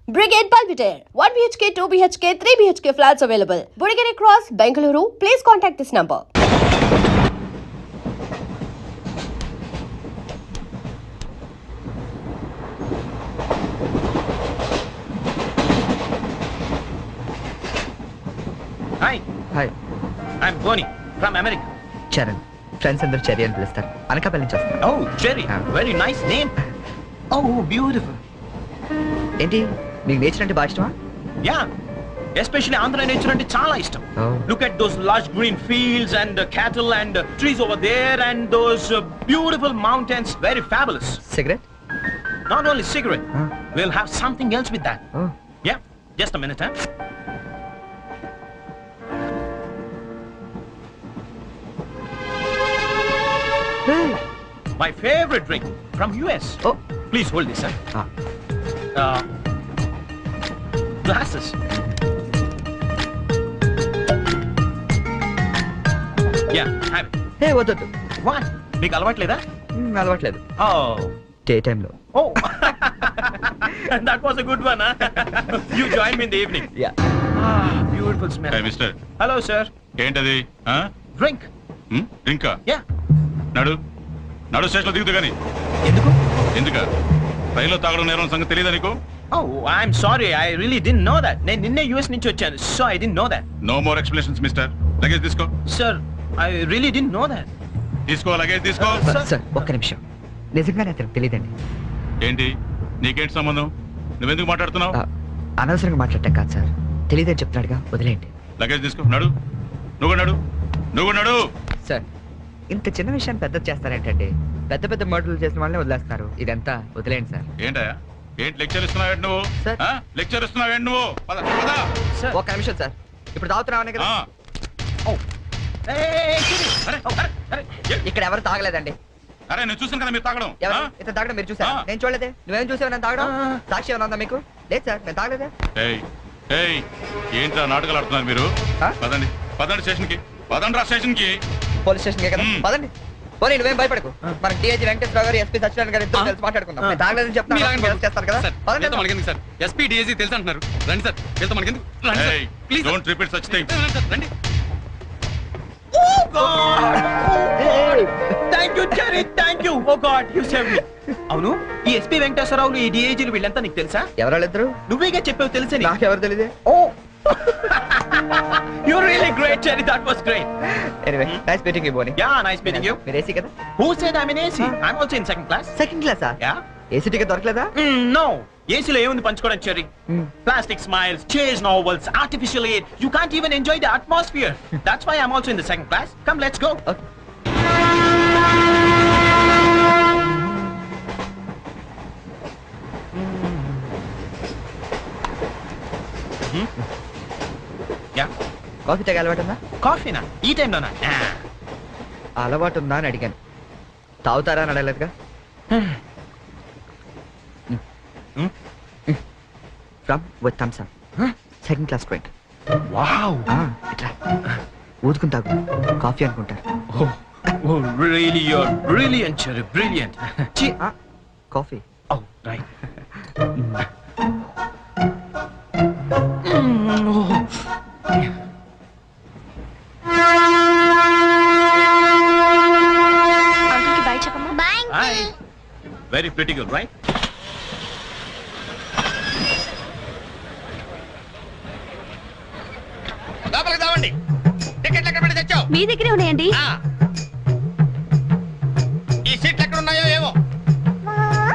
Brigade Palpitaire, 1 BHK, 2 BHK, 3 BHK flats available. Burigere Cross, Bengaluru. Please contact this number. Hi, hi I'm Boni from America. Charan friends అందరూ cherry అని పిలుస్తారు అనకాపల్లి నుంచి వస్తారు Oh, Cherry, very nice name. Oh, beautiful. ఏంటి మీకు nature అంటే బాగా ఇష్టమా Yeah, especially Andhra nature ante chaala ishtam. Oh. Look at those lush green fields and cattle and trees over there and those beautiful mountains. Very fabulous. Cigarette Not only cigarette, Huh? we'll have something else with that. Oh Yeah, just a minute, huh? My favorite drink from US. Oh Please hold this, sir. Glasses. Yeah, have it. ఏ వద్దొద్దు What? మీకు అలవాట్లేదా? అలవాట్లేదు Oh. Day టైంలో Oh. That was a good one, huh? You join me in the evening. Yeah Ah, beautiful smell. Hi mister Hello, sir. ఏంటది ఆ? Drink. డ్రింకా Yeah. నడు నడు స్టేషన్లో దిగుతూ కానీ ఎందుకు? ఎందుక రైల్లో తాగడం నేరం సంగతి తెలియదా నీకు Oh, I'm sorry. I really didn't know that. నేను నిన్నే US నుంచి వచ్చాను. So I didn't know that. No more explanations mister luggage తీసుకో Sir, I really didn't know that. తీసుకో లగేజ్ తీసుకో సార్ ఒక్క నిమిషం నిజంగానే అతనికి తెలియదండి ఏంటి నీకేంటి సంబంధం నువ్వెందుకు మాట్లాడుతున్నావు అనవసరంగా మాట్లాడటం కాదు సార్ తెలియదని చెప్తున్నాడుగా వదిలేయండి లగేజ్ తీసుకో నడు నువ్వు నడు నువ్వు నడు సార్ ఇంత చిన్న విషయాన్ని పెద్ద చేస్తారేంటండి పెద్ద పెద్ద మర్డర్లు చేసిన వాళ్ళని వదిలేస్తారు ఇదంతా వదిలేయండి సార్ ఏంటయ్యా ఏంటి లెక్చర్ ఇస్తున్నావు నువ్వు సార్. లెక్చర్ ఇస్తున్నావు నువ్వు పద పద Sir. ఒక్క నిమిషం సార్ ఇప్పుడు తాగుతున్నామనే కదా ఆ, Oh. Hey, Chiri. అరే అరే ఇక్కడ ఎవరు తాగలేదండి అరే నేను చూసాను కదా మీరు తాగడం ఎవరు ఆ? ఇతను తాగడం మీరు చూసారా ఆ. నేను చూడలేదే నువ్వేం చూసావు నేను తాగడం ఆ. సాక్షి ఏమైనా ఉందా మీకు లేదు సార్ నేను తాగలేదే ఏయ్ ఏయ్ ఏంట్రా నాటకాలు ఆడుతున్నారు మీరు ఆ? పదండి పదండి స్టేషన్కి పదండి రా స్టేషన్కి పోలీస్ స్టేషన్ కదా మ్మ్. పదండి పోనీ నువ్వేం భయపడకు మనకి టీఏజీ వెంకటేశ్వర గారు ఎస్పీ సత్యనారాయణ గారు ఇద్దరు కలిసి మాట్లాడుకుందాం నేను తాగలేదని చెప్తాను చేస్తారు కదా పదండి వెళ్దాం. మనకెందుకు సార్ ఎస్పీ డిఎస్సీ తెలుసు అంటున్నారు రండి సార్ వెళ్తాం మనకెందుకు రండి సార్ ఏయ్ please don't repeat such things రండి Oh, God. Thank you, Cherry. Thank you. Oh, God. You saved me. అవును ఈ ఎస్పీ వెంకటేశ్వరరావులు ఈ డిఐజీలు వీళ్ళంతా నీకు తెలుసా? ఎవరు ఇద్దరు నువ్వేగా చెప్పావు తెలుసని. నాకెవరు తెలియదే Oh. You're really great, Cherry. That was great. Anyway nice meeting you Boney Yeah, nice meeting you. మీరు ఏసీ కదా Who said I'm in AC? I'm also in second class. Second క్లాసా Yeah? ఏసీ టికెట్ దొరకలేదా No. ఏసీలో ఏముంది పంచుకోవడం cherry? Plastic smiles, chase novels, artificial air. You can't even enjoy the atmosphere. That's why I'm also in the second class. Come, let's go. Okay. Yeah? Coffee తాగే అలవాటు ఉందా కాఫీనా? ఈ టైంలోనా? అలవాటు ఉందా అని అడిగాను తాగుతారా అని అడగలేదుగా from with Thums Up second class drink Wow. ఇట్లా ఊదుకుని తాగు కాఫీ అనుకుంటారు Oh, really, you're brilliant, Cherry. Brilliant. Coffee Oh, right. Uncle ki bye chapamma. Bye. Hi. Very pretty girl, right? లోపలికి రావండి టికెట్లు ఎక్కడ పెట్టి తెచ్చావు మీ దగ్గరే ఉన్నాయండి. ఈ సీట్లు ఎక్కడ ఉన్నాయో ఏమో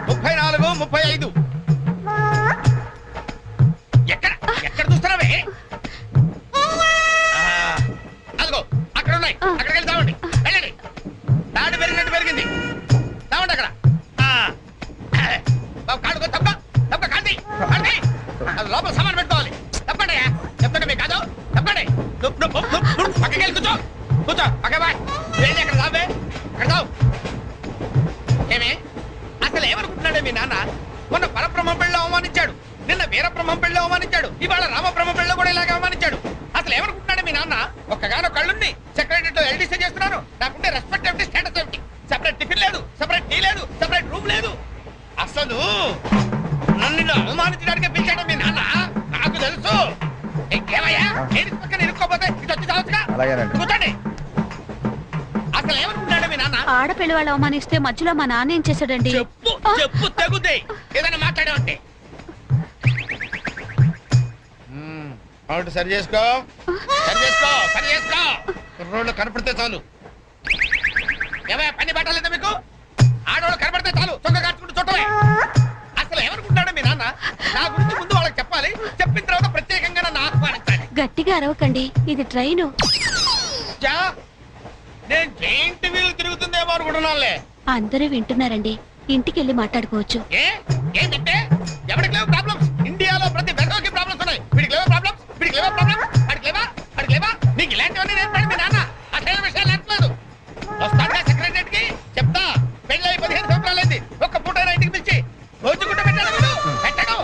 34 35 ఎక్కడ ఎక్కడ చూస్తున్నావే అదిగో అక్కడ ఉన్నాయి అక్కడికి వెళ్ళి తావండి వెళ్ళండి తాడు పెరిగినట్టు పెరిగింది తావండి అక్కడ బాబు కాడుకో తప్ప తప్ప కాంతి కాంతి అది లోపల సామాన్ పెట్టుకోవాలి తప్పండి చెప్తాండి మీకు కాదు తప్పండి పక్కకి వెళ్ళి కూర్చో కూర్చో పక్క బాయ్ వెళ్ళి అక్కడ తావే అక్కడ తావు ఏమే అసలు ఏమనుకుంటున్నాడే మీ నాన్న మొన్న పరబ్రహ్మ పెళ్ళిలో అవమానించాడు నిన్న వీరబ్రహ్మం పెళ్ళిలో అవమానించాడు ఇవాళ రామబ్రహ్మ పెళ్ళిలో కూడా ఇలాగే అవమానించాడు అసలు ఏమనుకుంటున్నాడు మీ నాన్న ఒక్కగానో కళ్ళుండి సెక్రటరీతో ఎల్డీసీ చేస్తున్నాను నాకుంటే రెస్పెక్ట్ ఏమిటి స్టేటస్ ఏమిటి సెపరేట్ టిఫిన్ లేదు సెపరేట్ టీ లేదు సెపరేట్ రూమ్ లేదు అసలు నన్ను అవమానించడానికి పిలిచాడు మీ నాన్న అలాగేనండి. కూర్చోండి. అసలు ఏమనుకుంటాడు మీ నాన్న? ఆడపిల్ల వాళ్ళు అవమానిస్తే మధ్యలో మా నాన్న ఏం చేశాడండి? చెప్పు చెప్పు తెగుద్ది. ఏదైనా మాట్లాడావంటే అవును, సరి చేసుకో సరి చేసుకో సరి చేసుకో. రోడ్లు కనపడితే చాలు. ఏమయ్య, పని పట్టలేదా మీకు? ఆడవాళ్ళు కనపడితే చాలు చొక్క కాచుకుంటూ చుట్టమే. అసలు ఏమనుకుంటాడు మీ నాన్న? నా గురించి ముందు వాళ్ళకి చెప్పాలి, చెప్పిన తర్వాత ప్రత్యేకంగా నన్ను ఆహ్వానించాలి. గట్టిగా అరవకండి, ఇది ట్రైను. చా, నేను జైంట్ వీల్ తిరుగుతుందేమో అనుకుంటున్నానులే. అందరూ వింటున్నారండి, ఇంటికి వెళ్ళి మాట్లాడుకోవచ్చు. ఏంటంటే ఎవరికి లేవు ప్రాబ్లమ్స్? ఇండియాలో ప్రతి వెధవకి ప్రాబ్లమ్స్ ఉన్నాయి. వీడికి లేవా ప్రాబ్లమ్స్? వీడికి లేవా ప్రాబ్లమ్స్? అడికి లేవా? అడికి లేవా? నీకు ఇలాంటివన్నీ నేర్పాడు మీ నాన్న. అసలు విషయాలు నేర్పలేదు. వస్తాడుగా సెక్రటరీకి చెప్తా. పెళ్ళి 15 సంవత్సరాలైంది, ఒక్క పూటైనా ఇంటికి పిలిచి రోజుకుంటూ పెట్టాడు. వీడు పెట్టడు.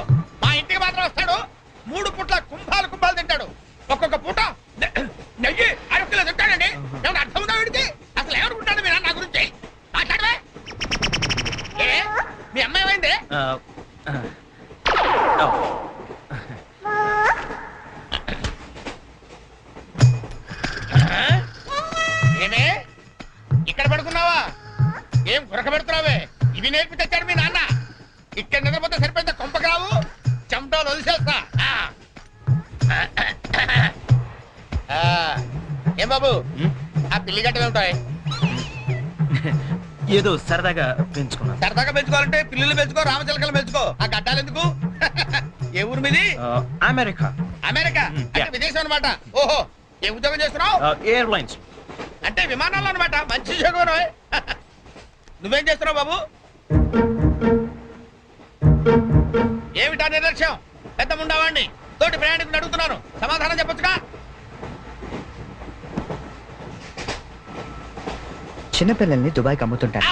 మా ఇంటికి మాత్రం వస్తాడు, 3 పూట్ల కుంభాలు కుంభాలు తింటాడు. ఒక్కొక్క పూట నెయ్యి 6 కిలో తింటాడండి. ఏమన్నా అర్థం ఉందా వీడికి? అసలు ఏమనుకుంటాడు మీ నాన్న నా గురించి? మాట్లాడవే. ఏ, మీ అమ్మాయి ఏమైంది? ఏమే, ఇక్కడ పడుకున్నావా? ఏం గురక పెడుతున్నావే? ఇవి నేర్పి తెచ్చాడు మీ నాన్న. ఇక్కడ నిద్రపోతే సరిపోయిందా? కొంపకి రావు, చెమటలు వదిలేస్తా. ఏం బాబు, ఆ పిల్లి గట్టలు ఉంటాయి? ఏదో సరదాగా పెంచుకున్నాను. సరదాగా పెంచుకోవాలంటే పిల్లులు పెంచుకో, రామచిలకలు పెంచుకో. ఆ గడ్డాలు ఎందుకు? ఏ ఊరు మీది? అమెరికా. అమెరికా అంటే Yeah. విదేశం అనమాట. ఓహో, ఏ ఉద్యోగం చేస్తున్నావు? ఎయిర్లైన్స్. అంటే విమానాలు అనమాట. మంచి ఉద్యోగం. నువ్వేం చేస్తున్నావు బాబు? ఏమిటా నిర్లక్ష్యం? పెద్ద ఉండవాడిని తోటి ప్రయాణికుని అడుగుతున్నాను, సమాధానం చెప్పొచ్చుగా. చిన్నపిల్లల్ని దుబాయ్కి అమ్ముతుంటారు.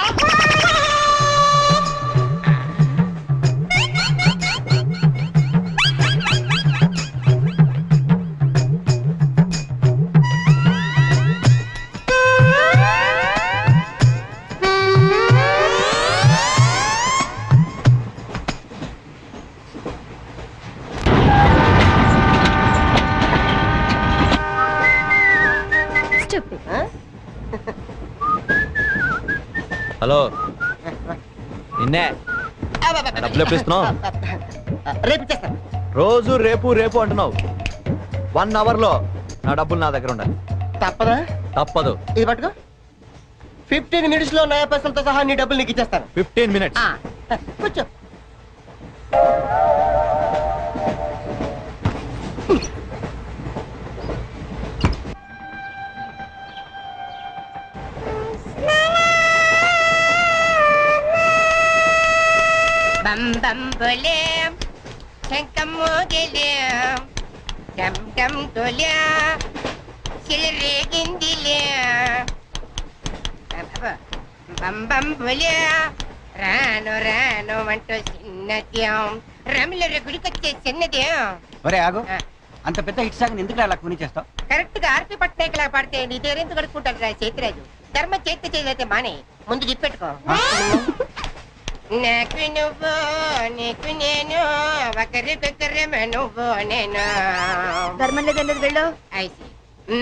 హలో, నిన్నే డబ్బులు ఎప్పుడు ఇస్తున్నావు? రేపు ఇచ్చేస్తాను. రోజు రేపు రేపు అంటున్నావు. 1 అవర్ లో నా డబ్బులు నా దగ్గర ఉండాలి. తప్పదా? తప్పదు. ఇది పట్టుకో. 15 మినిట్స్ లో నయా పైసలతో సహా నీ డబ్బులు నీకు ఇచ్చేస్తాను. 15 మినిట్స్. కూర్చో. బం బం బోలే శంఖం మోగలే డమ్ డమ్ డోలే సిలరేగిందిలే బం బం బోలే రాను రాను అంటూ చిన్నద్యం రమిల గుడికొచ్చే చిన్నద్యం. ఒరే ఆగు, అంత పెద్ద హిట్ సాగ్ ఎందుకు అలా కొని చేస్తావు? కరెక్ట్ గా ఆర్పి పట్నాయక్ లా పాడితే నీ దేరెందుకు కడుక్కుంటాడు రా చేతిరాజు. ధర్మ చేతి చేదైతే మానే, ముందు దిప్పెట్టుకో. నాకు నువ్వు నీకు నేను ఒకరికొకరేమో నువ్వు నేను. ధర్మం లేదండి, వెళ్ళు. ఐసి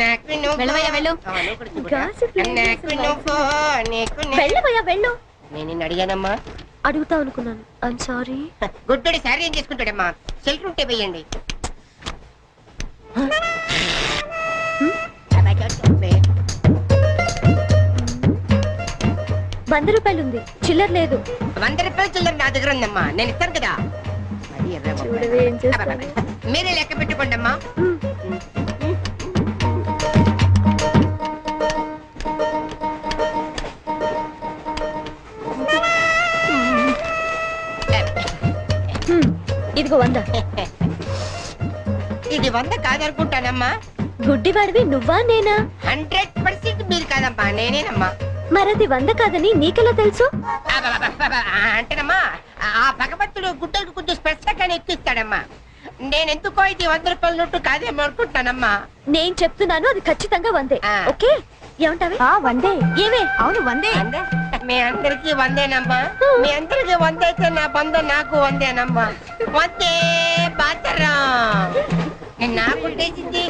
నాకు నువ్వు వెళ్ళవయ్యా, వెళ్ళు. నువ్వు కూడా చూడు. నాకు నువ్వు నీకు వెళ్ళవయ్యా, వెళ్ళు. నేను నిన్ను అడిగానమ్మా. అడుగుతా అనుకున్నాను, ఐమ్ సారీ. గుడ్డోడి సారీ ఏం చేసుకుంటాడమ్మా? షెల్టర్ ఉంటే వేయండి. ₹100 ఉంది, చిల్లర లేదు. 100 రూపాయలు చిల్లర నా దగ్గర ఉందమ్మా, నేను ఇస్తాను కదా. మరి 20 చూడవే ఏం చేస్తావో. మీరే లెక్క పెట్టుకోండి అమ్మా. ఇదిగో 100. ఇది 100 కాదనుకుంటానమ్మా. గుడ్డివాడివి నువ్వా నేనా? 100% మీరు కాదమ్మా, నేనేనమ్మా. మరది 100 కాదని నీకెలా తెలుసు? అంటేనమ్మా, ఆ భగవంతుడు గుడ్డలకు కొంచెం స్పెషల్ గానే ఎక్కిస్తాడమ్మా. నేనెందుకో ఇది 100 రూపాయల నోటు కాదేమో అనుకుంటానమ్మా. నేను చెప్తున్నాను, అది ఖచ్చితంగా 100. ఆ. ఓకే, ఏమంటావి? 100. ఏమే? అవును 100. మీ అందరికి 100నమ్మా. మీ అందరికి 100 అయితే నా బంధ నాకు 100నమ్మా. 100 బాతరా. నా కుట్టేసింది,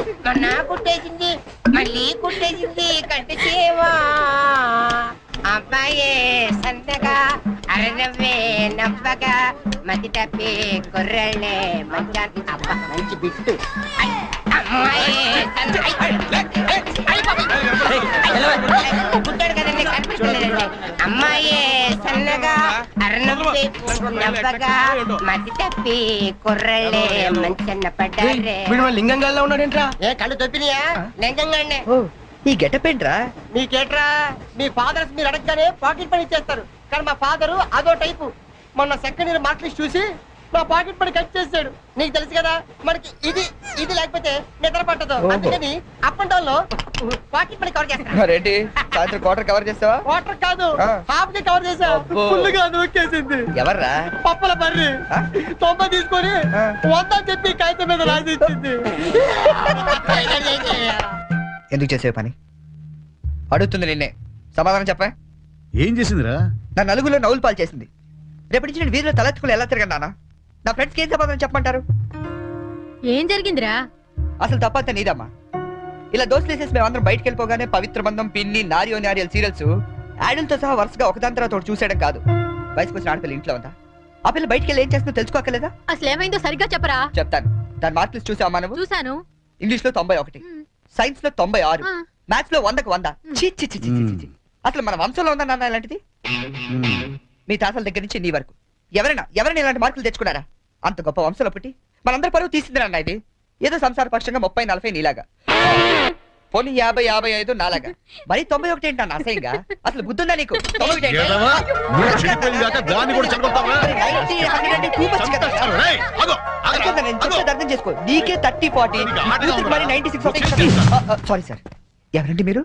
నా కుట్టేసింది, మళ్ళీ వచ్చేసింది కట్టు చేవా అబ్బాయే సంతగా అరనవ్వే నవ్వగా మతి తప్పి కుర్రళ్ళే మంచానికి అబ్బా మంచి బిట్టు గుడ్డాడు కదండి కనిపించలేదండి అమ్మాయే సన్నగా అరనవ్వే నవ్వగా మతి తప్పి కుర్రళ్ళే మంచన్న పడ్డారే లింగంగా ఉన్నాడేంట్రా ఏ కళ్ళు తప్పినాయా లింగంగానే ఈ గెటప్ ఏంట్రా? మీకేట్రా మీ ఫాదర్స్ మీరు అడగగానే పాకెట్ పని ఇచ్చేస్తారు కానీ మా ఫాదరు అదో టైపు మొన్న సెకండ్ ఇయర్ మార్క్ లిస్ట్ చూసి నా పాకెట్ పని కట్ చేసాడు నీకు తెలుసు కదా మనకి ఇది ఇది లేకపోతే నిద్ర పట్టదు అందుకని అప్ అండ్ డౌన్ లో పాకెట్ పని కవర్ చేస్తాను రెడ్డి సాయంత్రం క్వార్టర్ కవర్ చేస్తావా? వాటర్ కాదు ఆ. హాఫ్ కి కవర్ చేసా అబ్బో. ఫుల్గా నూకేసింది ఎవర్రా? పప్పుల బర్రి ఆ? 90 తీసుకొని ఆ. 100 చెప్పి కాగితం మీద రాసి ఇచ్చింది ఎందుకు చేసే పని అడుగుతుంది నిన్నే సమాధానం చెప్పా. ఏం చేసిందిరా? నా నలుగులో నవ్వులు పాలు చేసింది. రేపటి నుంచి నేను వీధిలో తలెత్తుకుని ఎలా తిరగను నాన్న? నా ఫ్రెండ్స్కి ఏం సమాధానం చెప్పమంటారు? ఏం జరిగిందిరా? అసలు తప్పంతా నీదమ్మా. ఇలా దోస్తులు వేసేసి మేమందరం బయటకు వెళ్ళిపోగానే పవిత్ర బంధం, పిన్ని, నారియో నారియల్ సీరియల్స్ యాడల్తో సహా వరుసగా ఒకదాని తర్వాత ఒకటి చూసేయడం కాదు. వయసుకు వచ్చిన ఆడపిల్ల ఇంట్లో ఉందా? ఆ పిల్ల బయటకు వెళ్ళి ఏం చేస్తుందో తెలుసుకోకలేదా? అసలు ఏమైందో సరిగ్గా చెప్పరా? చెప్తాను. దాని మార్క్ లిస్ట్ చూసావా నువ్వు? చూశాను. ఇంగ్లీష్ లో 91, సైన్స్ లో 96, మ్యాథ్స్ లో 100కు 100. ఛీ, ఛీ, ఛీ, ఛీ, ఛీ, ఛీ. అసలు మన వంశంలో ఉందా నాన్న ఇలాంటిది? మీ తాతల దగ్గర నుంచి నీ వరకు ఎవరైనా ఇలాంటి మార్కులు తెచ్చుకున్నారా? అంత గొప్ప వంశంలో పుట్టి మనందరి పరువు తీసింది నాన్న ఇది. ఏదో సంసార పక్షంగా 30-40 నీలాగా, పోనీ 50-55 నాలాగా, మరి 91 ఏంటి నాన్న అసహ్యంగా? అసలు బుద్ధుందా నీకు? 91 ఏంటి? ఏదమ్మా? నువ్వు చనిపోయిందాక దాన్ని కూడా చెడగొడతావా? మరి 90, 100 అంటే too much కదా. రేయ్, ఆగు, ఆగు, అనుకుందా నేను ఆగు. చెప్పేది అర్థం చేసుకో. నీకే 30-40, యూత్కి మరి 96. సారీ సార్, ఎవరండి మీరు?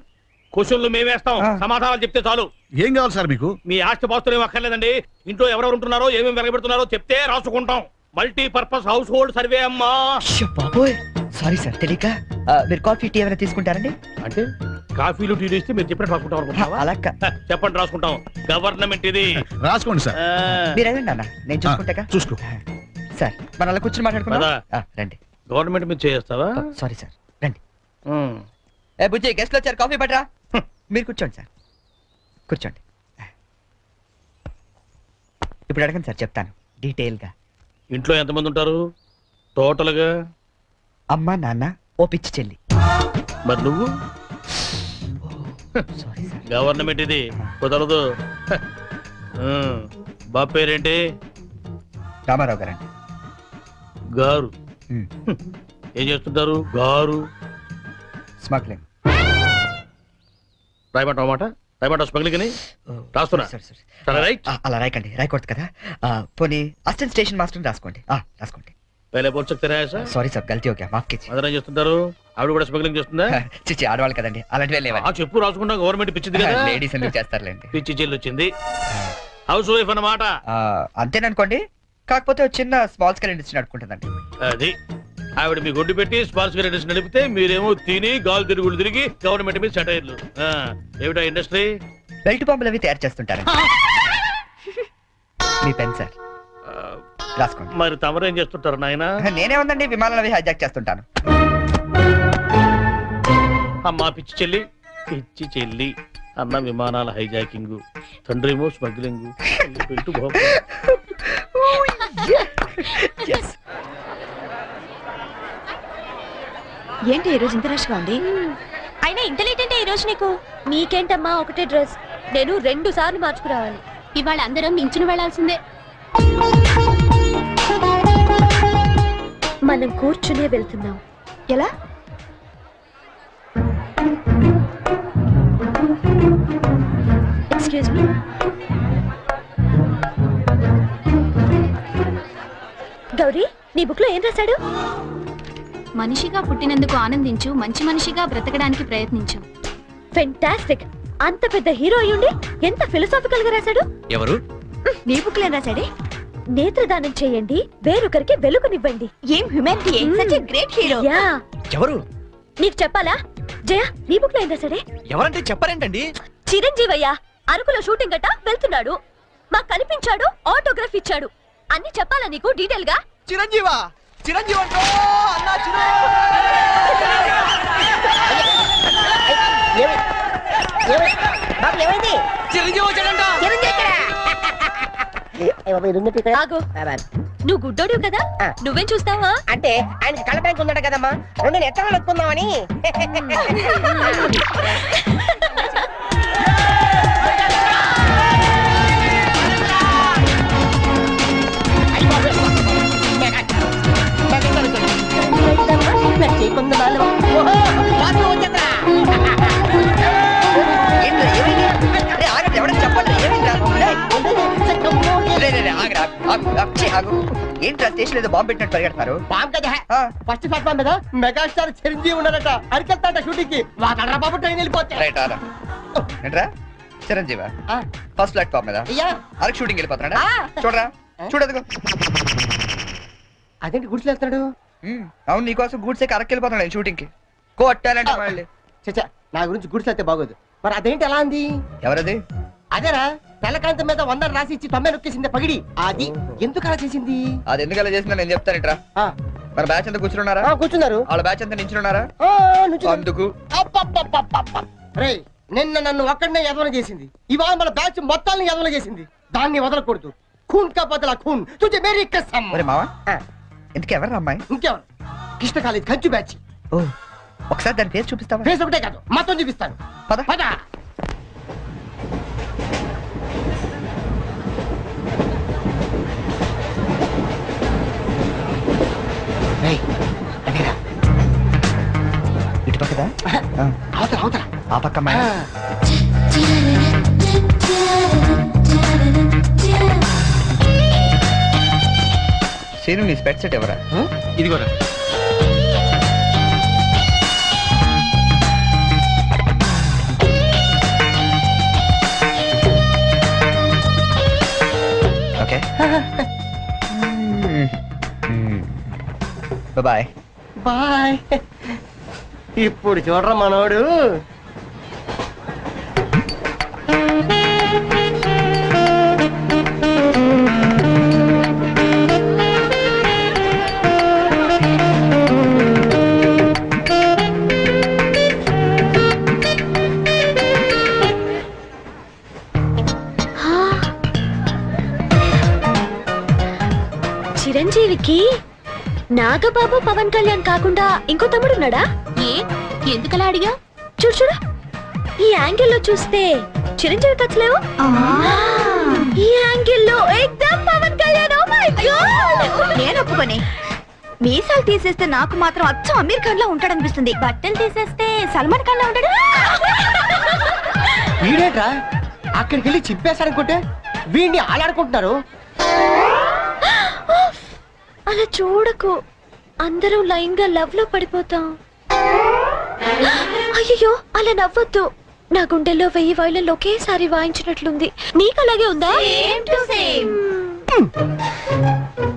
క్వశ్చన్లు మేమేస్తాం, ఆ. సమాధానాలు చెప్తే చాలు. ఏం కావాలి సార్ మీకు? మీ ఆస్తి పాస్తులు ఏం అక్కర్లేదండి. ఇంట్లో ఎవరెవరు ఉంటున్నారో ఏమేమి వెలగబెడుతున్నారో చెప్తే రాసుకుంటాం. మల్టీపర్పస్ హౌస్ హోల్డ్ సర్వే అమ్మా. బాబోయ్, సారీ సార్ తెలియక. మీరు కాఫీ టీ ఏమైనా తీసుకుంటారండి? అంటే కాఫీలు టీలు ఇస్తే మీరు చెప్పినట్టు రాసుకుంటాం అనుకుంటున్నావా? అలా చెప్పండి, రాసుకుంటాం. గవర్నమెంట్ ఇది. రాసుకోండి సార్. ఆ, మీరు వెళ్ళండి అన్న, నేను చూసుకుంటాగా. చూసుకో. సార్ మన అలా కూర్చొని మాట్లాడుకుందాం. పద. రండి. గవర్నమెంట్ మీద చేస్తావా? సారీ సార్, రండి. ఏ బుజ్జి, గెస్ట్లు వచ్చారు, కాఫీ పట్టరా. మీరు కూర్చోండి సార్, కూర్చోండి. ఇప్పుడు అడగండి సార్, చెప్తాను డీటెయిల్ గా. ఇంట్లో ఎంతమంది ఉంటారు టోటల్ గా? అమ్మ, నాన్న, ఓ పిచ్చి చెల్లి. మరి నువ్వు? Sorry sir. గవర్నమెంట్ ఇది, కుదరదు. బాబు పేరేంటి? రామారావు గారండి. గారు. ఏం చేస్తుంటారు గారు? స్మగ్లింగ్. రాయమంటావు మాట? రాయమంటావు స్మగ్లింగ్ అని రాస్తున్నా. సరే, రైట్. అలా రాయకండి, రాయకూడదు కదా. పోనీ అసిస్టెంట్ స్టేషన్ మాస్టర్ రాసుకోండి. రాసుకోండి. పहले बोल सकते रहे ऐसा? సారీ సార్, గల్తీ ఓకే, మాఫ్ कीजिए. అదరం చేస్తుంటారు. ఆవిడ కూడా స్మగ్లింగ్ చేస్తుందా? చిచ్చి, ఆడవాళ్ళు కదండి, అలాంటివి లేవా? ఆ చెప్పు, రాసుకుంటా. గవర్నమెంట్ పిచ్చింది కదా. లేడీస్ ఎందుకు చేస్తారులేండి. పిచ్చి చెల్లి వచ్చింది. హౌస్ వైఫ్ అన్నమాట. అంతేననుకోండి, కాకపోతే ఒక చిన్న స్మాల్ స్కేల్ ఇండస్ట్రీ నడుపుకుంటుందండి. అది ఆవిడ మీ గొడ్డు పెట్టి స్పార్స్ ఇండస్ట్రీ నడిపితే మీరేమో తిని గాలు తిరుగులు తిరిగి గవర్నమెంట్ మీద సెటైర్లు. ఏమిటా ఇండస్ట్రీ? బెల్ట్ బాంబులు అవి తయారు చేస్తుంటారండి. మీ పెన్ సార్, రాసుకోండి. మరి తమరేం చేస్తుంటారు నాయన? నేనే ఉందండి, విమానాలు అవి హైజాక్ చేస్తుంటాను. అమ్మా పిచ్చి చెల్లి, పిచ్చి చెల్లి. అన్న విమానాల హైజాకింగ్, తండ్రేమో స్మగ్లింగ్. Yes. ఏంటి ఈ రోజు ఇంత రష్గా ఉంది? అయినా ఇంత లేట్ అంటే ఈ రోజు నీకు? నీకేంటమ్మా ఒకటే డ్రెస్, నేను 2 సార్లు మార్చుకురావాలి. ఇవాళ అందరం మించుని వెళ్లాల్సిందే. మనం కూర్చునే వెళ్తున్నాం. ఎలా? Excuse me. గౌరీ, నీ బుక్ లో ఏం రాశాడు? మనిషిగా పుట్టినందుకు ఆనందించు, మంచి మనిషిగా బ్రతకడానికి ప్రయత్నించు. ఫెంటాస్టిక్. అంత పెద్ద హీరో అయ్యుండి ఎంత ఫిలసాఫికల్ గా రాశాడు. ఎవరు? నీ బుక్ లో రాశాడే, నేత్రదానం చేయండి, వేరొకరికి వెలుగునివ్వండి. ఏం humanity, such a great hero. Yeah, ఎవరు? నీకు చెప్పాలా? జయ, నీ బుక్ లో ఏం రాశాడే? ఎవరంటే చెప్పారేంటండి? చిరంజీవయ్య అరకులో షూటింగ్ గట్ట వెళ్తున్నాడు, మాకు కనిపించాడు, ఆటోగ్రాఫ్ ఇచ్చాడు. అన్ని చెప్పాలా నీకు డీటెయిల్ గా? చిరంజీవా, చిరంజీవి అంటో అన్నా, బాబు ఏమైంది? చిరంజీవి వచ్చాడంట. చిరంజీవి ఎక్కడ? ఏ బాబు, ఇది ఉన్నట్టు ఇక్కడ? ఆగు. బాబా. నువ్వు గుడ్డోడు కదా ఆ. నువ్వేం చూస్తావా? అంటే ఆయనకి కళ్ళ ట్యాంక్ ఉందట కదమ్మా, రెండు ఎత్తనాలు ఎక్కుందామని. ఏంట్రా, ఏమైంది? రే, ఆగండి, ఎవరైనా చెప్పండి, ఏమైందిరా? రే, రే, రే, ఆగురా, ఆగు, ఆగు, ఛీ, ఆగు. ఏంట్రా స్టేషన్ ఏదో బాంబు పెట్టినట్టు పరిగెడతారు? బాబు కదా, ఆ, ఫస్ట్ ప్లాట్ఫామ్ మీద మెగాస్టార్ చిరంజీవి ఉన్నాడట, అరికెళ్తాట షూటింగ్ కి. వాడరా బాబు, ట్రైన్ వెళ్ళిపోతే. రైట్, ఆరా. ఏంట్రా చిరంజీవా? ఫస్ట్ ప్లాట్ఫామ్ మీద అయ్యా, అరకు షూటింగ్ వెళ్ళిపోతున్నాడా? ఆ. చూడరా, చూడదుగో. అదేంటి గుడిసెళ్తాడు? అవును, నీకోసం గూడ్స్ ఎక్కి అరకు వెళ్ళిపోతున్నాడు షూటింగ్ కి. కొట్టాలంటే మళ్ళీ. చచ్చా, నా గురించి గుడిసెళ్తే బాగోదు. మరి అదేంటి ఎలా అంది? ఎవరది? అదేరా, తెల్లకాంతం మీద 100 రాసి ఇచ్చి 90 నొక్కేసింది పగిడి. అది ఎందుకు అలా చేసింది? అది ఎందుకు అలా చేసిందో నేను చెప్తాను. ఆ, మరి బ్యాచ్ అంతా కూర్చున్నారా? కూర్చున్నారు. వాళ్ళ బ్యాచ్ అంతా నించున్నారా? అందుకు రేయ్, నిన్న నన్ను ఒక్కడనే ఎదవన చేసింది, ఇవాళ మన బ్యాచ్ మొత్తాన్ని ఎదవన చేసింది. దాన్ని వదలకూడదు. ఖూన్ కా బదలా ఖూన్, తుజే మేరీ కసమ్. మరి మావా, ఆ, ఎందుకు ఎవరు అమ్మాయి? ఇంకెవరు? కృష్ణ కాలేజ్ కంచు బ్యాచ్. ఓ, ఒకసారి దాని పేరు చూపిస్తావా? ఫేస్ ఒకటే కాదు, మొత్తం చూపిస్తాను. పద. పద. రేయ్, అదేరా. ఇటు పక్కదా? అవతల అవతల. ఆ పక్క అమ్మాయి. సీను, నీ స్పెట్ సెట్ ఎవరా? ఇది కూడా ఓకే. బాయ్. బాయ్. ఇప్పుడు చూడరా మనోడు. చిరంజీవికి నాగబాబు పవన్ కళ్యాణ్ కాకుండా ఇంకో తమ్ముడున్నాడా? ఏ ఎందుకలా అడిగా? చూడు చూడు, ఈ యాంగిల్లో చూస్తే చిరంజీవి కచ్చలేవు, ఈ యాంగిల్లో ఏకదం Pawan Kalyan. Oh my God, నేను ఒప్పుకొని. మీసాలు తీసేస్తే నాకు మాత్రం అచ్చం అమీర్ ఖాన్ లా ఉంటాడనిపిస్తుంది. బట్టలు తీసేస్తే సల్మాన్ ఖాన్ లా ఉంటాడు. వీడేట్రా అక్కడికి వెళ్ళి చింపేశారనుకుంటే వీడిని ఆలాడుకుంటున్నారు. అలా చూడకు, అందరూ లైన్ గా లవ్ లో పడిపోతాం. అయ్యో, అలా నవ్వొద్దు. నా గుండెల్లో 1000 వైలెన్లు ఒకేసారి వాయించినట్లుంది. నీకు అలాగే ఉందా?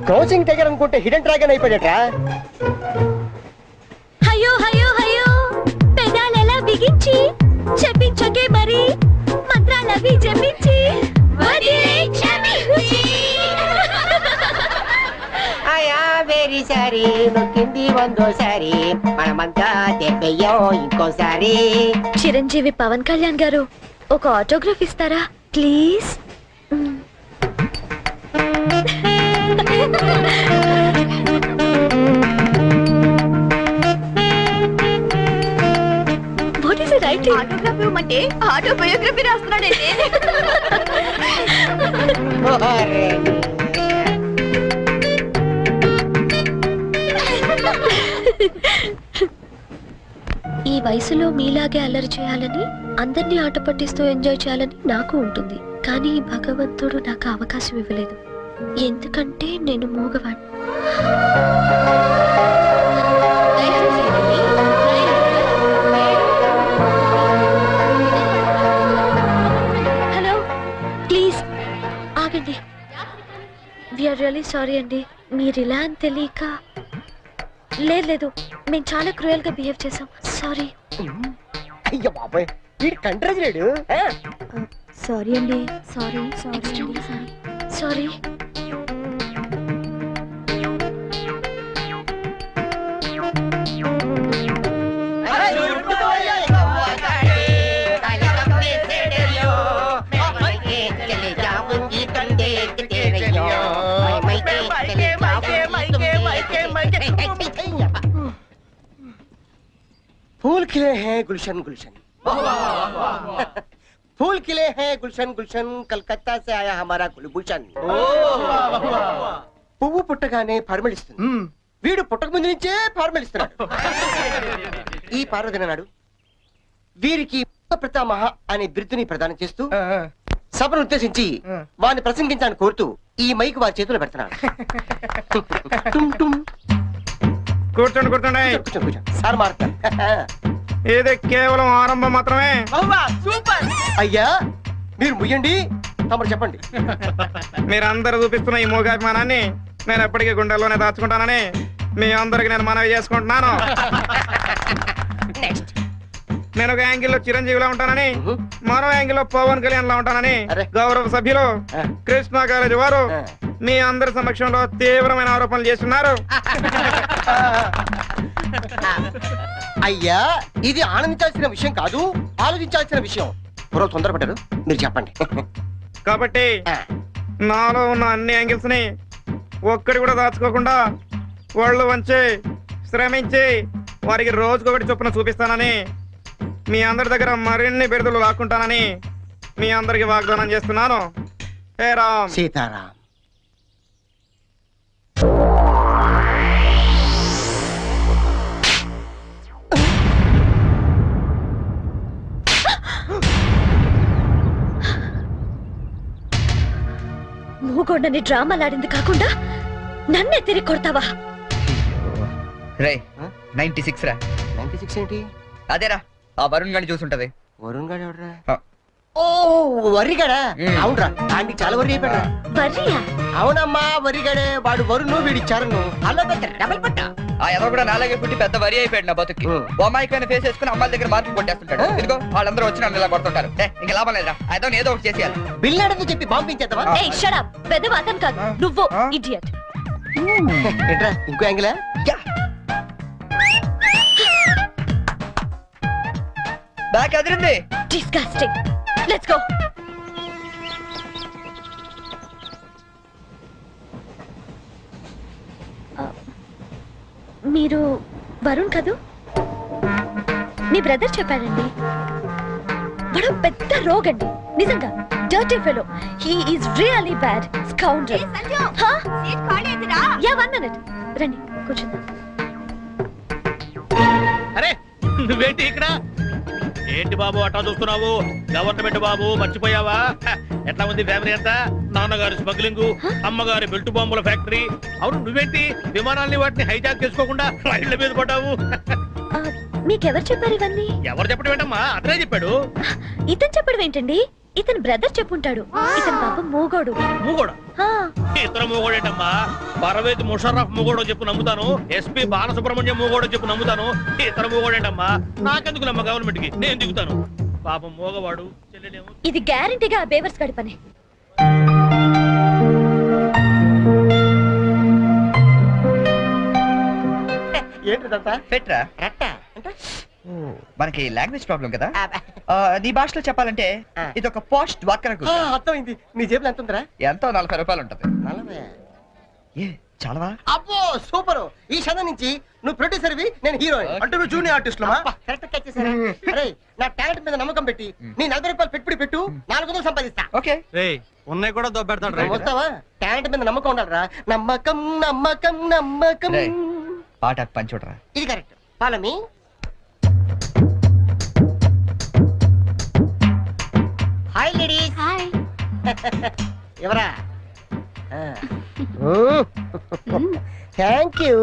క్రోసింగ్ దగ్గర అనుకుంటే హిడెన్ డ్రాగన్ అయిపోయాడట్రా. అయ్యో అయ్యో అయ్యో, పెదాలెలా బిగించి చెప్పించకే మరి, మంత్రాలవి జపించి వెరీ సారీ, నొక్కింది 100సారి, మనమంతా దెబ్బయ్యో ఇంకోసారి. చిరంజీవి పవన్ కళ్యాణ్ గారు, ఒక ఆటోగ్రాఫ్ ఇస్తారా please? What is right? Autography ఇవ్వమంటే ఆటోబయోగ్రఫీ రాస్తున్నాడంటే. ఈ వయసులో మీలాగే అల్లరి చేయాలని, అందరినీ ఆట పట్టిస్తూ ఎంజాయ్ చేయాలని నాకు ఉంటుంది. కానీ భగవంతుడు నాకు అవకాశం ఇవ్వలేదు. ఎందుకంటే నేను మూగవాణ్ణి. హలో, ప్లీజ్ ఆగండి. వీఆర్ రియల్లీ సారీ అండి. మీరు ఇలా అని తెలియక. లేదు, మేము చాలా క్రూయల్ గా బిహేవ్ చేసాం. సారీ. అయ్యో బాబాయ్, వీడు కంట్రేజ్ లేడు. సారీ అండి. Sorry sorry. खिले हैं गुलशन गुलशन फूल खिले हैं गुलशन गुलशन कलकत्ता से आया हमारा कुलभूषण పువ్వు పుట్టగానే పరిమళిస్తుంది వీడు పుట్టక ముందు నుంచే పరిమళిస్తున్నాడు ఈ పార్వదిన నాడు వీరికి ప్రతామహ అనే బిరుదుని ప్రదానం చేస్తూ సభను ఉద్దేశించి వారిని ప్రసంగించాలని కోరుతూ ఈ మైక్ వారి చేతిలో పెడుతున్నాడు టుమ్ టుమ్. కూర్చోండి కూర్చోండి కూర్చోండి, కూర్చోండి. సార్ మారుతారు ఇది కేవలం ఆరంభం మాత్రమే. అయ్యా మీరు ముయ్యండి తమరు చెప్పండి మీరందరూ చూపిస్తున్న ఈ మూగాభిమానాన్ని నేను ఎప్పటికీ గుండెల్లోనే దాచుకుంటానని మీ అందరికి నేను మనవి చేసుకుంటున్నాను. నేను ఒక యాంగిల్లో చిరంజీవిలా ఉంటానని, మరో యాంగిల్లో పవన్ కళ్యాణ్ లా ఉంటానని అరే. గౌరవ సభ్యులు కృష్ణా కాలేజీ వారు ఆ. మీ అందరి సమక్షంలో తీవ్రమైన ఆరోపణలు చేస్తున్నారు. అయ్యా ఇది ఆనందించాల్సిన విషయం కాదు, ఆలోచించాల్సిన విషయం. పూర్వ తొందరపడ్డారు, మీరు చెప్పండి. కాబట్టి నాలో ఉన్న అన్ని యాంగిల్స్ ని ఒక్కడి కూడా దాచుకోకుండా ఒళ్ళు వంచి శ్రమించి వారికి రోజుకొకటి చొప్పున చూపిస్తానని, మీ అందరి దగ్గర మరిన్ని బిరుదులు లాక్కుంటానని మీ అందరికి వాగ్దానం చేస్తున్నాను. హే రామ్. సీతారాం. మూగొండని డ్రామాలాడింది కాకుండా నన్నే తిరిగి కొడతావా? రే 96 రా. 96 ఏంటి? అదేరా ఆ వరుణ్ గాని చూసుంటది. వరుణ్ గారు ఎవడరా? ఆ. ఓ వరిగాడా? అవునరా, ఆంటీ చాలా వరి అయిపోయాడు. వర్రియా? అవునమ్మా వరిగాడే. వాడు వరుణ్ వీడి చరణ్ అలా డబల్ పట్ట. ఆ ఎదో కూడా నాలాగే పుట్టి పెద్ద వరి అయిపోయాడు నా బతుకి. బొమ్మాయికైనా ఫేస్ వేసుకుని అమ్మాయిల దగ్గర మార్కులు కొట్టేస్తుంటాడు. ఇదిగో వాళ్ళందరూ వచ్చి నన్ను ఇలా కొడుతుంటారు. ఇంకా లాభం లేదా, ఏదో ఏదో ఒకటి చేసేయాలి. బిల్ అడగ చెప్పి పంపించేద్దామా? ఏయ్ షట్ అప్. పెద్దవ అతను కాదు నువ్వు, ఇడియట్. ఏంట్రా ఇంకో యాంగిలా? Back Adirindi. Disgusting. Let's go. మీరు వరుణ్ కదూ? మీ బ్రదర్ చెప్పాడండి. వాడు పెద్ద రోగండి, నిజంగా dirty fellow. He is really bad scoundrel. Yeah 1 minute. రండి కూర్చుందాం. అరే నువ్వేంటి ఇక్కడ? ఏంటి బాబు అట్టా చూస్తున్నావు? గవర్నమెంట్ బాబు మర్చిపోయావా? ఎట్లా ఉంది ఫ్యామిలీ అంతా? నాన్నగారి స్మగ్లింగ్, అమ్మగారి బెల్ట్ బాంబుల ఫ్యాక్టరీ. అవును నువ్వేంటి విమానాల్ని వాటిని హైజాక్ చేసుకోకుండా రైళ్ల మీద పడ్డావు? మీకెవరు చెప్పారు ఇవన్నీ? ఎవరు చెప్పడం ఏంటమ్మా? అతనే చెప్పాడు. ఇతను చెప్పడం ఏంటండి? ఇతను బ్రదర్ చెప్పుంటాడు. ఇతను పాపం మూగోడు. మూగోడా? ఆ, ఇతర మూగోడేటమ్మా? పర్వేజ్ ముషర్రఫ్ మూగోడో చెప్పు నమ్ముతాను. ఎస్పీ బాలసుబ్రహ్మణ్యం మూగోడో చెప్పు నమ్ముతాను. ఇతర మూగోడేటమ్మా? నాకెందుకు నమ్మ గవర్నమెంట్ కి, నేను దిగుతాను. పాపం మూగవాడు చెల్లెలేమో. ఇది గ్యారంటీగా ఆ బేవర్స్ గడి పని. ఏంటిదంతా? పెట్రా. రట్ట అంటే మనకి లాంగ్వేజ్ ప్రాబ్లం కదా. నీ భాషలో చెప్పాలంటే ఇది ఒక పోస్ట్ డ్వాక్రా ఆ, అర్థమైంది. నీ జేబులో ఎంత ఉందిరా? ఎంతో 40 రూపాయలు ఉంటది. 40. ఏ చాలవా? అబ్బో సూపర్. ఈ క్షణం నుంచి నువ్వు ప్రొడ్యూసర్వి, నేను హీరోయిన్. అంటే నువ్వు జూనియర్ ఆర్టిస్ట్ కరెక్ట్ క్యాచ్ చేశారా? అరే నా టాలెంట్ మీద నమ్మకం పెట్టి నీ 40 రూపాయలు పెట్టుబడి పెట్టు, 400 సంపాదిస్తా. ఓకే. ఉన్నాయి కూడా దొబ్బెడతాడు. వస్తావా? టాలెంట్ మీద నమ్మకం ఉండాలిరా. నమ్మకం నమ్మకం నమ్మకం. రేయ్, పాట పంచుడరా. ఇది correct. Follow me. Hi ladies. Hi. ఎవరా? Thank you.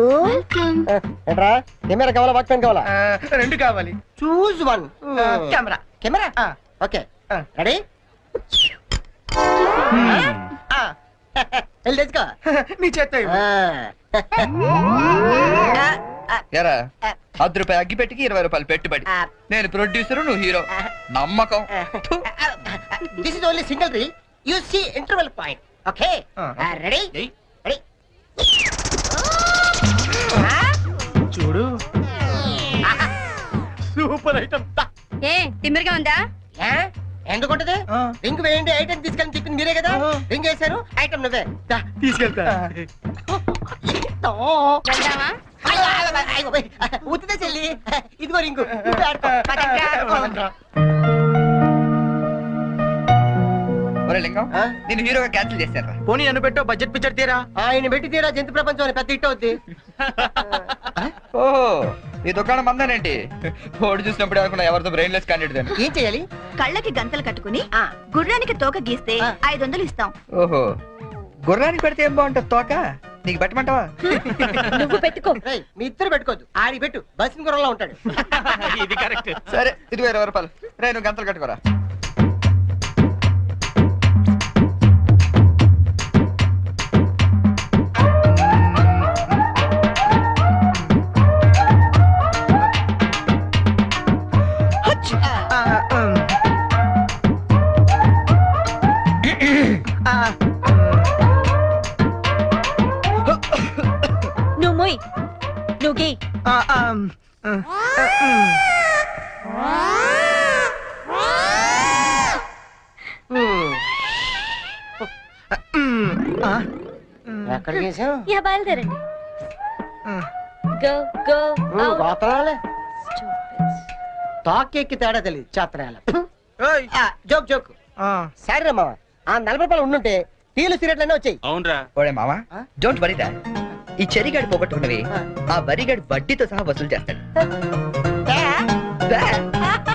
ఏంట్రా కెమెరా కావాలా, వాక్మెన్ కావాలా? 2 కావాలి. Choose one. Camera. Camera okay. Ready? వెళ్ళి తెచ్చుకో. నీ చేత ఎరా 10 రూపాయలు అగ్గి పెట్టికి 20 రూపాయలు పెట్టుబడి. నేను ప్రొడ్యూసర్, నువ్వు హీరో. నమ్మకం. This is only single reel. You see interval point. Okay ready? Ready. చూడు సూపర్ ఐటమ్. ఏ తిమ్మిరిగా ఉందా? ఎందుకుంటది? రింగ్ వేయండి ఐటమ్ తీసుకెళ్ళి చెప్పింది మీరే కదా. రింగ్ వేశారు, ఐటమ్ నువ్వే. తీసుకెళ్తా. వెళ్దామా? ఉత్తితే చెల్లి ఇదిగో రింగు నువ్వే ఆడుకో. ఆడుకో. ఒరే లింగం ఆ? నేను హీరోగా క్యాన్సిల్ చేశారా? పోనీ నన్ను పెట్టో బడ్జెట్ పిక్చర్ తీరా. ఆయన పెట్టి తీరా జంతు ప్రపంచం అని పెద్ద హిట్ అవుద్ది. ఓహో ఈ దుకాణం మందానేంటి? ఓడి చూసినప్పుడు అనుకున్నా ఎవరితో బ్రెయిన్లెస్ క్యాండిడేట్ అని. ఏం చేయాలి? కళ్ళకి గంతలు కట్టుకుని ఆ. గుర్రానికి తోక గీస్తే ఆ. 500 ఇస్తాం. ఓహో గుర్రానికి పెడితే ఏం బాగుంటుంది తోక? నీకు పెట్టమంటావా? నువ్వు పెట్టుకో. రేయ్, మీ ఇద్దరు పెట్టుకోవద్దు, ఆడి పెట్టు, బస్సు గుర్రంలో ఉంటాడు. ఇది కరెక్ట్. సరే ఇదిగో 20 రూపాయలు. రే నువ్వు గంతలు కట్టుకోరా. నువ్వు మొయ్. నువ్వు గీ. ఎక్కడ చేసావు? యా బయలుదేరండి. గో గో గోతరాలే తాకెక్కి తేడా తెలియదు చేతరాల. Joke joke. సరే మామ, ఆ 40 రూపాయలు ఉండుంటే టీలు సిగరెట్లనే వచ్చాయి. అవునరా. ఓడే మామా డోంట్ వరీ దా. ఈ చెరిగాడు పోగొట్టుకున్నవి ఆ వరిగాడు వడ్డీతో సహా వసూలు చేస్తాడు.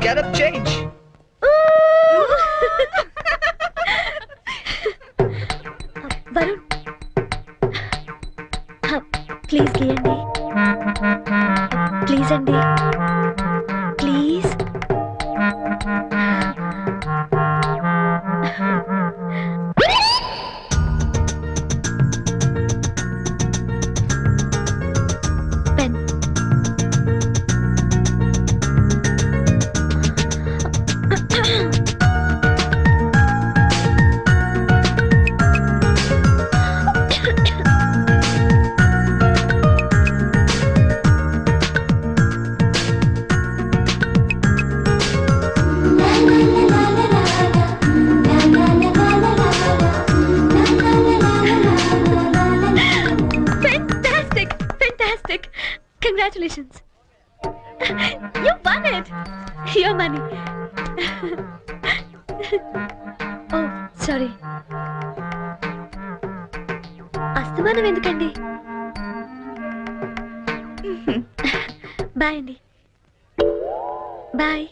Get up change. Varun please గీయండి. ప్లీజ్ అండి, please. Pen. Fantastic! Fantastic! Congratulations! You won it! Your money. Oh, sorry. అస్తమానం ఎందుకండి? బాయ్ అండి. బాయ్.